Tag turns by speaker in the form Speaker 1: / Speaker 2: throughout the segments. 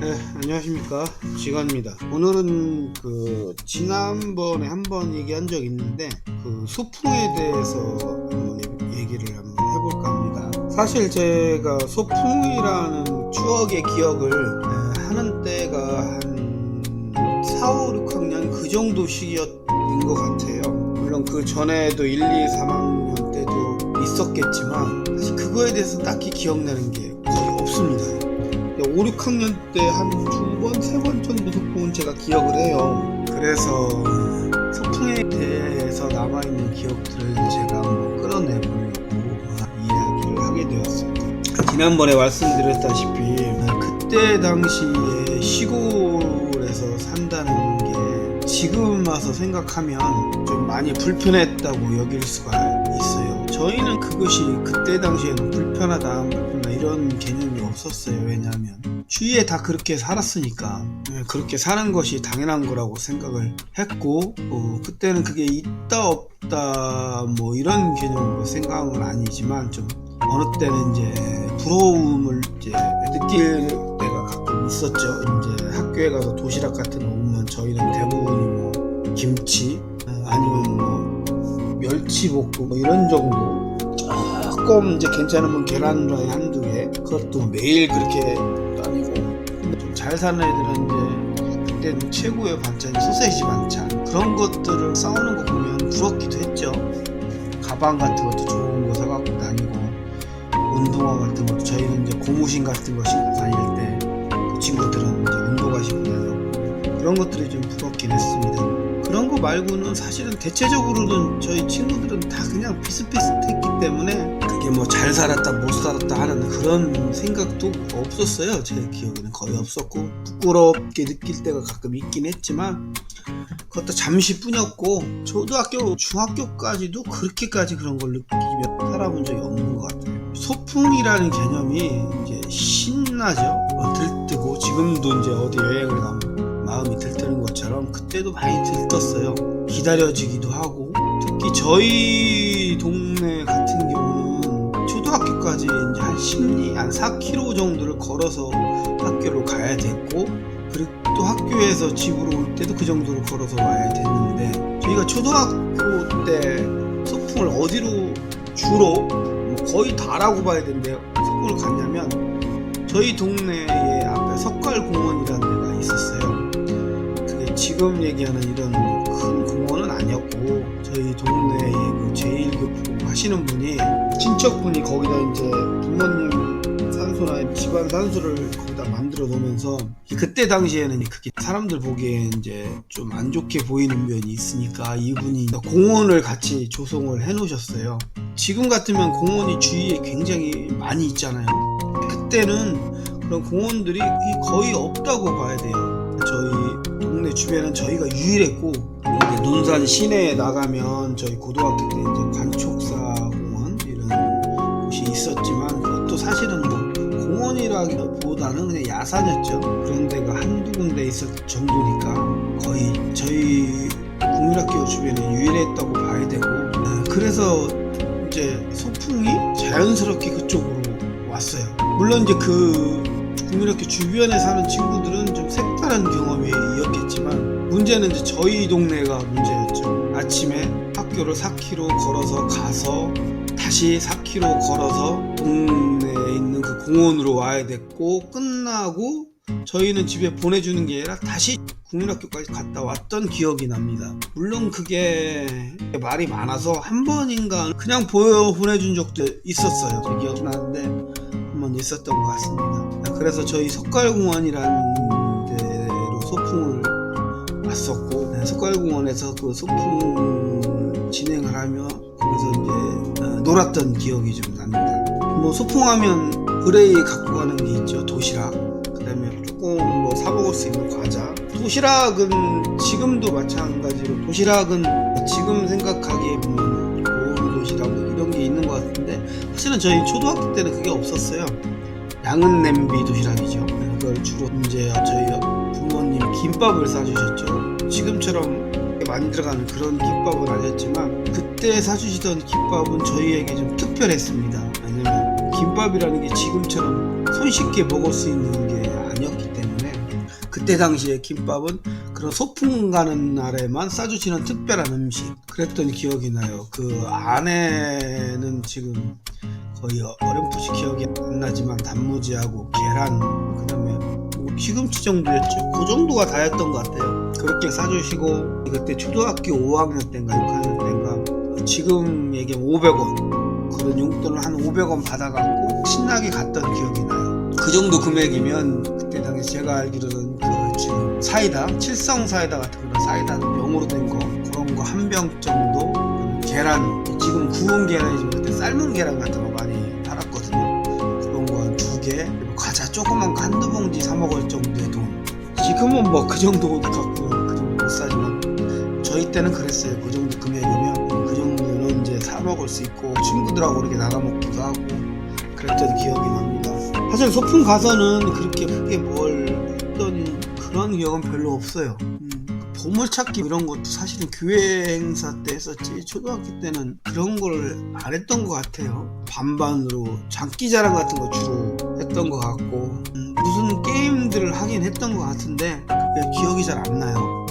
Speaker 1: 네, 안녕하십니까. 지관입니다. 오늘은 지난번에 한번 얘기한 적 있는데 소풍에 대해서 한번 얘기를 한번 해볼까 합니다. 사실 제가 소풍이라는 추억의 기억을 하는 때가 한 4, 5, 6학년 그 정도 시기였던 것 같아요. 물론 그 전에도 1, 2, 3학년 때도 있었겠지만 사실 그거에 대해서 딱히 기억나는 게 거의 없습니다. 5, 6학년 때 한 2번, 3번 정도 소풍은 제가 기억을 해요. 그래서 소풍에 대해서 남아있는 기억들을 제가 한번 끌어내보려고 이야기를 하게 되었습니다. 지난번에 말씀드렸다시피 그때 당시에 시골에서 산다는 게 지금 와서 생각하면 좀 많이 불편했다고 여길 수가 있어요. 저희는 그것이 그때 당시에는 불편하다 이런 개념이 없었어요. 왜냐하면 주위에 다 그렇게 살았으니까 그렇게 사는 것이 당연한 거라고 생각을 했고 그때는 그게 있다 없다 뭐 이런 개념으로 생각은 아니지만 좀 어느 때는 이제 부러움을 이제 느낄 때가 가끔 있었죠. 이제 학교에 가서 도시락 같은 거 오면 저희는 대부분이 뭐 김치 아니면 뭐 멸치볶음 뭐 이런 정도, 조금 이제 괜찮으면 계란 후라이 한두 개, 그것도 매일 그렇게 아니고, 근데 좀 잘 사는 애들은 이제 그때 최고의 반찬이 소세지 반찬, 그런 것들을 싸우는 거 보면 부럽기도 했죠. 가방 같은 것도 좋은 거 사갖고 다니고, 운동화 같은 것도 저희는 이제 고무신 같은 거 신고 다닐 때 그 친구들은 이제 운동화 신고 다니고, 그런 것들이 좀 부럽긴 했습니다. 그런 거 말고는 사실은 대체적으로는 저희 친구들은 다 그냥 비슷비슷했기 때문에 그게 뭐 잘 살았다 못 살았다 하는 그런 생각도 없었어요. 제 기억에는 거의 없었고, 부끄럽게 느낄 때가 가끔 있긴 했지만 그것도 잠시뿐이었고, 초등학교 중학교까지도 그렇게까지 그런 걸 느끼며 살아본 적이 없는 것 같아요. 소풍이라는 개념이 이제 신나죠. 들뜨고, 지금도 이제 어디 여행을 가면 마음이 들뜨는 것처럼 그때도 많이 들떴어요. 기다려지기도 하고, 특히 저희 동네 같은 경우는 초등학교까지 이제 한 4km 정도를 걸어서 학교로 가야 됐고, 그리고 또 학교에서 집으로 올 때도 그 정도로 걸어서 와야 됐는데, 저희가 초등학교 때 소풍을 어디로 주로 뭐 거의 다라고 봐야 되는데요, 소풍을 갔냐면 저희 동네에 앞에 석갈공원이라는 데가 있었어요. 그게 지금 얘기하는 이런 큰 공원은 아니었고, 저희 동네에 그 제1교포 하시는 분이, 친척분이 거기다 이제 부모님 산소나 집안 산소를 거기다 만들어 놓으면서, 그때 당시에는 그게 사람들 보기에 이제 좀 안 좋게 보이는 면이 있으니까 이분이 공원을 같이 조성을 해 놓으셨어요. 지금 같으면 공원이 주위에 굉장히 많이 있잖아요. 그때는 그런 공원들이 거의 없다고 봐야 돼요. 저희 동네 주변은 저희가 유일했고, 논산 시내에 나가면 저희 고등학교 때 이제 관촉사 공원 이런 곳이 있었지만, 그것도 사실은 뭐 공원이라기보다는 그냥 야산이었죠. 그런 데가 한두 군데 있을 정도니까 거의 저희 국민학교 주변에 유일했다고 봐야 되고, 그래서 이제 소풍이 자연스럽게 그쪽으로 왔어요. 물론 이제 그 국민학교 주변에 사는 친구들은 좀 색다른 경험이었겠지만, 문제는 이제 저희 동네가 문제였죠. 아침에 학교를 4km 걸어서 가서 다시 4km 걸어서 동네에 있는 그 공원으로 와야 됐고, 끝나고 저희는 집에 보내주는 게 아니라 다시 국민학교까지 갔다 왔던 기억이 납니다. 물론 그게 말이 많아서 한 번인가 그냥 보내준 적도 있었어요. 제 기억이 나는데 한 번 있었던 것 같습니다. 그래서 저희 석갈공원이라는 데로 소풍을 왔었고, 석갈공원에서 그 소풍을 진행을 하며 거기서 이제 놀았던 기억이 좀 납니다. 뭐 소풍하면 의뢰 갖고 가는 게 있죠. 도시락, 그 다음에 조금 뭐 사 먹을 수 있는 과자. 도시락은 지금도 마찬가지로, 도시락은 지금 생각하기에 보면 고운 도시락 이런 게 있는 것 같은데, 사실은 저희 초등학교 때는 그게 없었어요. 양은 냄비 도시락이죠. 그걸 주로 이제 저희 부모님 김밥을 싸주셨죠. 지금처럼 많이 들어가는 그런 김밥은 아니었지만, 그때 사주시던 김밥은 저희에게 좀 특별했습니다. 왜냐면 김밥이라는 게 지금처럼 손쉽게 먹을 수 있는 게 아니었기 때문에 그때 당시에 김밥은 그런 소풍 가는 날에만 싸주시는 특별한 음식 그랬던 기억이 나요. 그 안에는 지금 거의 어렴풋이 기억이 안 나지만 단무지하고 계란 그 다음에 뭐 시금치 정도였죠. 그 정도가 다였던 것 같아요. 그렇게 싸주시고 그때 초등학교 5학년 때인가 6학년 때인가 지금 얘기하면 500원 그런 용돈을 한 500원 받아갖고 신나게 갔던 기억이 나요. 그 정도 금액이면 그때 당시 제가 알기로는 그 지금 사이다 칠성 사이다 같은 그런 사이다 병으로 된 거 그런 거 한 병 정도 계란 지금 구운 계란이지만 그때 삶은 계란 같은 거 많이 팔았거든요. 그런 거 한 2개 그리고 과자 조그만 거 한두 봉지 사 먹을 정도의 돈. 지금은 뭐 그 정도 갖고 그 정도 못 사지만 저희 때는 그랬어요. 그 정도 금액이면 그 정도는 이제 사 먹을 수 있고 친구들하고 이렇게 나가 먹기도 하고 그랬던 기억이 납니다. 사실 소풍 가서는 그렇게 크게 뭘 했던 그런 기억은 별로 없어요. 보물찾기 이런 것도 사실은 교회 행사 때 했었지 초등학교 때는 그런 걸 안 했던 것 같아요. 반반으로 장기자랑 같은 거 주로 했던 것 같고 무슨 게임들을 하긴 했던 것 같은데 그게 기억이 잘 안 나요.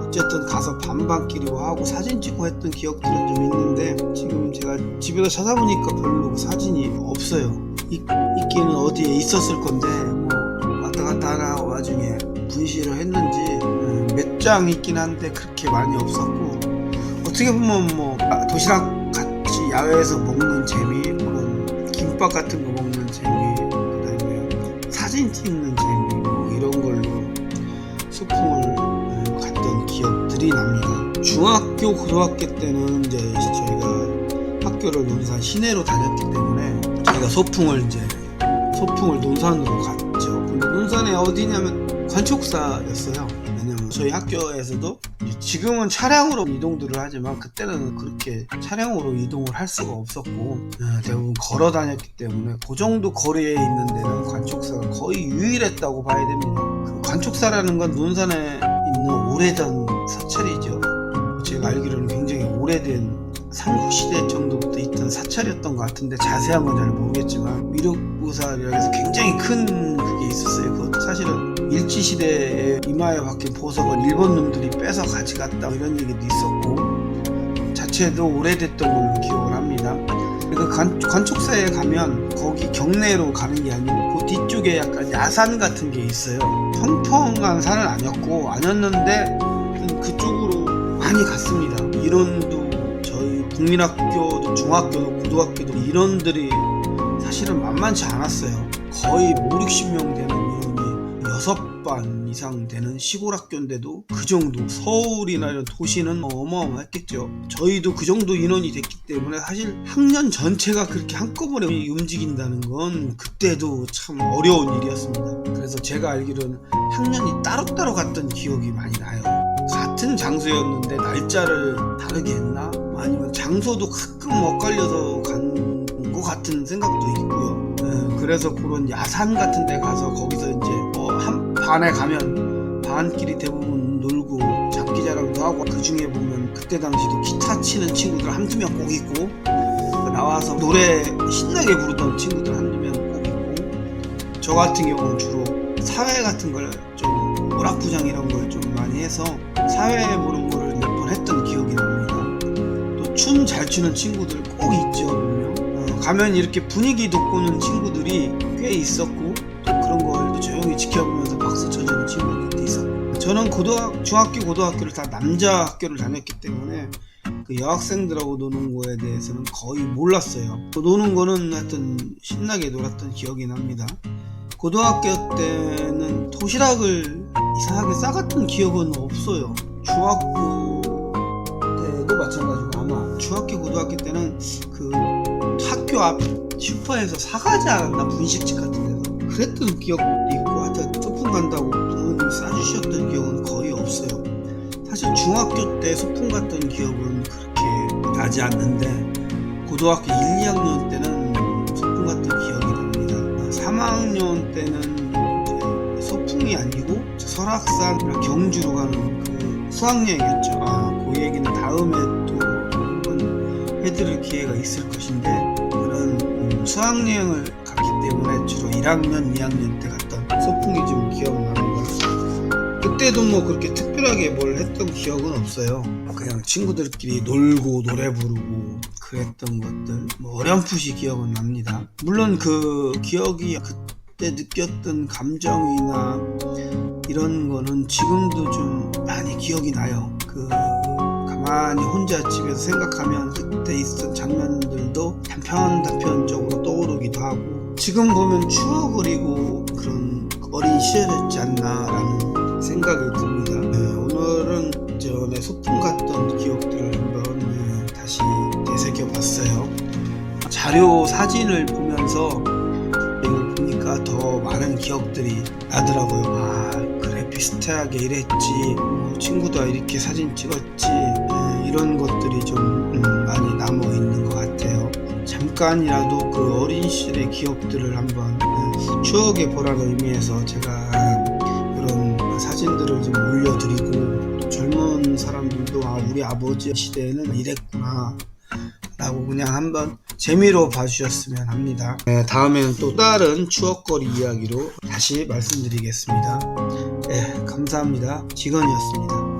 Speaker 1: 어쨌든 가서 반반끼리 하고 사진 찍고 했던 기억들은 좀 있는데 지금 제가 집에서 찾아보니까 별로 사진이 없어요. 있기는 어디에 있었을 건데 뭐 왔다 갔다 하나 와중에 분실을 했는지 몇 장 있긴 한데 그렇게 많이 없었고 어떻게 보면 뭐 도시락 같이 야외에서 먹는 재미 그런 김밥 같은 거 먹는 재미 그 다음에 사진 찍는 재미 뭐 이런 걸로 소풍을 갔던 기억들이 납니다. 중학교 고등학교 때는 이제 저희가 학교를 논산 시내로 다녔기 때문에 저희가 소풍을 논산으로 갔죠. 근데 논산에 어디냐면 관촉사였어요. 왜냐면 저희 학교에서도 지금은 차량으로 이동들을 하지만 그때는 그렇게 차량으로 이동을 할 수가 없었고 대부분 걸어 다녔기 때문에 그 정도 거리에 있는 데는 관촉사가 거의 유일했다고 봐야 됩니다. 그 관촉사라는 건 논산에 있는 오래전 사찰이죠. 제가 알기로는 굉장히 오래된 삼국시대 정도부터 있던 사찰이었던 것 같은데 자세한 건 잘 모르겠지만 미륵보살이라 해서 굉장히 큰 그게 있었어요. 그것도 사실은 일제시대에 이마에 박힌 보석을 일본 놈들이 뺏어 가져갔다 이런 얘기도 있었고 자체도 오래됐던 걸로 기억을 합니다. 그 관촉사에 가면 거기 경내로 가는 게 아니고 그 뒤쪽에 약간 야산 같은 게 있어요. 평평한 산은 아니었는데 그쪽으로 많이 갔습니다. 인원도 저희 국민학교도 중학교도 고등학교도 인원들이 사실은 만만치 않았어요. 거의 5-60명 되는 인원이 6반 이상 되는 시골 학교인데도 그 정도 서울이나 이런 도시는 어마어마했겠죠. 저희도 그 정도 인원이 됐기 때문에 사실 학년 전체가 그렇게 한꺼번에 움직인다는 건 그때도 참 어려운 일이었습니다. 그래서 제가 알기로는 학년이 따로따로 갔던 기억이 많이 나요. 같은 장소였는데 날짜를 다르게 했나? 아니면 장소도 가끔 엇갈려서 간 것 같은 생각도 있고요. 그래서 그런 야산 같은 데 가서 거기서 이제 한 반에 가면 반끼리 대부분 놀고 장기자랑도 하고 그 중에 보면 그때 당시도 기타 치는 친구들 한두 명 꼭 있고 나와서 노래 신나게 부르던 친구들 한두 명 꼭 있고 저 같은 경우는 주로 사회 같은 걸 좀 오락부장 이런 걸 좀 많이 해서 사회 보는 거를 몇 번 했던 기억이 납니다. 또 춤 잘 추는 친구들 꼭 있죠. 분명 가면 이렇게 분위기 돋구는 친구들이 꽤 있었고 또 그런 걸 조용히 지켜보면서 박수 쳐주는 친구들도 있었고 저는 중학교 고등학교를 다 남자 학교를 다녔기 때문에 그 여학생들하고 노는 거에 대해서는 거의 몰랐어요. 또 노는 거는 하여튼 신나게 놀았던 기억이 납니다. 고등학교 때는 도시락을 이상하게 싸갔던 기억은 없어요. 중학교 때도 마찬가지고 아마 중학교 고등학교 때는 그 학교 앞 슈퍼에서 사가지 않았나 분식집 같은 데서 그랬던 기억도 있고 하여튼 소풍 간다고 부모님이 싸주셨던 기억은 거의 없어요. 사실 중학교 때 소풍 갔던 기억은 그렇게 나지 않는데 고등학교 1, 2학년 때는 소풍 갔던 기억이 납니다. 3학년 때는 소풍이 아니고 설악산 경주로 가는 그 수학여행이었죠. 그 얘기는 다음에 또 한번 해드릴 기회가 있을 것인데 그런 수학여행을 갔기 때문에 주로 1학년, 2학년 때 갔던 소풍이 좀 기억납니다. 그때도 뭐 그렇게 특별하게 뭘 했던 기억은 없어요. 그냥 친구들끼리 놀고 노래 부르고 그랬던 것들 뭐 어렴풋이 기억은 납니다. 물론 그 기억이 그때 느꼈던 감정이나 이런 거는 지금도 좀 많이 기억이 나요. 가만히 혼자 집에서 생각하면 그때 있었던 장면들도 단편적으로 떠오르기도 하고, 지금 보면 추억을이고 그런 어린 시절이었지 않나 라는 생각이 듭니다. 오늘은 전에 소풍 갔던 기억들을 한번 다시 되새겨 봤어요. 자료 사진을 보면서 이걸 보니까 더 많은 기억들이 나더라고요. 그래, 비슷하게 이랬지, 뭐 친구도 이렇게 사진 찍었지, 이런 것들이 좀 많이 남아 있는 것 같아요. 잠깐이라도 그 어린 시절의 기억들을 한번 추억해 보라는 의미에서 제가 이런 사진들을 좀 올려드리고, 또 젊은 사람들도 우리 아버지 시대에는 이랬구나 라고 그냥 한번 재미로 봐주셨으면 합니다. 다음에는 또 다른 추억거리 이야기로 다시 말씀드리겠습니다. 감사합니다. 직원이었습니다.